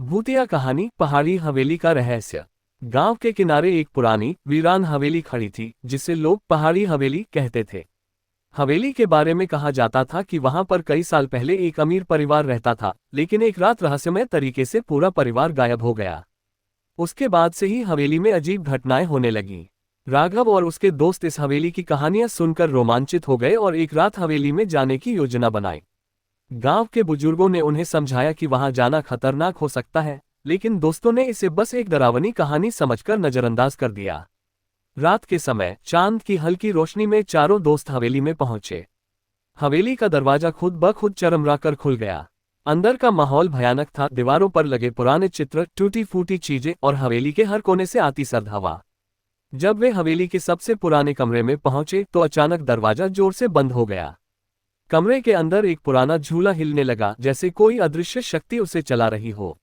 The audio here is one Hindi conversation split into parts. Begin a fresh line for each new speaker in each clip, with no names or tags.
भूतिया कहानी पहाड़ी हवेली का रहस्य। गांव के किनारे एक पुरानी वीरान हवेली खड़ी थी जिसे लोग पहाड़ी हवेली कहते थे। हवेली के बारे में कहा जाता था कि वहां पर कई साल पहले एक अमीर परिवार रहता था, लेकिन एक रात रहस्यमय तरीके से पूरा परिवार गायब हो गया। उसके बाद से ही हवेली में अजीब घटनाएं होने लगीं। राघव और उसके दोस्त इस हवेली की कहानियां सुनकर रोमांचित हो गए और एक रात हवेली में जाने की योजना बनाई। गांव के बुजुर्गों ने उन्हें समझाया कि वहां जाना खतरनाक हो सकता है, लेकिन दोस्तों ने इसे बस एक डरावनी कहानी समझकर नजरअंदाज कर दिया। रात के समय चांद की हल्की रोशनी में चारों दोस्त हवेली में पहुंचे। हवेली का दरवाजा खुद ब खुद चरमराकर खुल गया। अंदर का माहौल भयानक था। दीवारों पर लगे पुराने चित्र, टूटी फूटी चीजें और हवेली के हर कोने से आती सर्द हवा। जब वे हवेली के सबसे पुराने कमरे में पहुंचे तो अचानक दरवाजा जोर से बंद हो गया। कमरे के अंदर एक पुराना झूला हिलने लगा, जैसे कोई अदृश्य शक्ति उसे चला रही हो।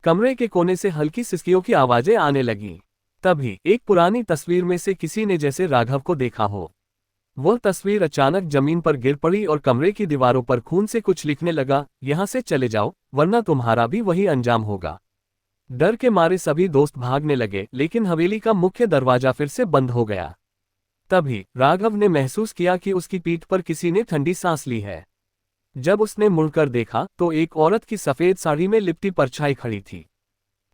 कमरे के कोने से हल्की सिसकियों की आवाजें आने लगीं। तभी एक पुरानी तस्वीर में से किसी ने जैसे राघव को देखा हो। वह तस्वीर अचानक जमीन पर गिर पड़ी और कमरे की दीवारों पर खून से कुछ लिखने लगा, यहां से चले जाओ वरना तुम्हारा भी वही अंजाम होगा। डर के मारे सभी दोस्त भागने लगे, लेकिन हवेली का मुख्य दरवाजा फिर से बंद हो गया। तभी राघव ने महसूस किया कि उसकी पीठ पर किसी ने ठंडी सांस ली है। जब उसने मुड़कर देखा तो एक औरत की सफेद साड़ी में लिपटी परछाई खड़ी थी।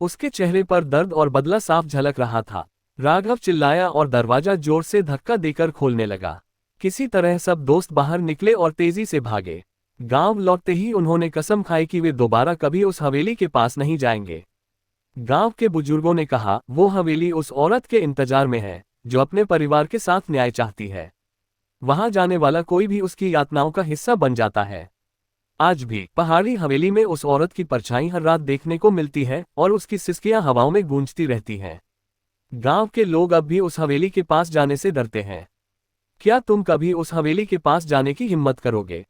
उसके चेहरे पर दर्द और बदला साफ झलक रहा था। राघव चिल्लाया और दरवाजा जोर से धक्का देकर खोलने लगा। किसी तरह सब दोस्त बाहर निकले और तेजी से भागे। गांव लौटते ही उन्होंने कसम खाई कि वे दोबारा कभी उस हवेली के पास नहीं जाएंगे। गांव के बुजुर्गों ने कहा, वो हवेली उस औरत के इंतजार में है जो अपने परिवार के साथ न्याय चाहती है। वहां जाने वाला कोई भी उसकी यातनाओं का हिस्सा बन जाता है। आज भी पहाड़ी हवेली में उस औरत की परछाई हर रात देखने को मिलती है और उसकी सिसकियां हवाओं में गूंजती रहती हैं। गांव के लोग अब भी उस हवेली के पास जाने से डरते हैं। क्या तुम कभी उस हवेली के पास जाने की हिम्मत करोगे?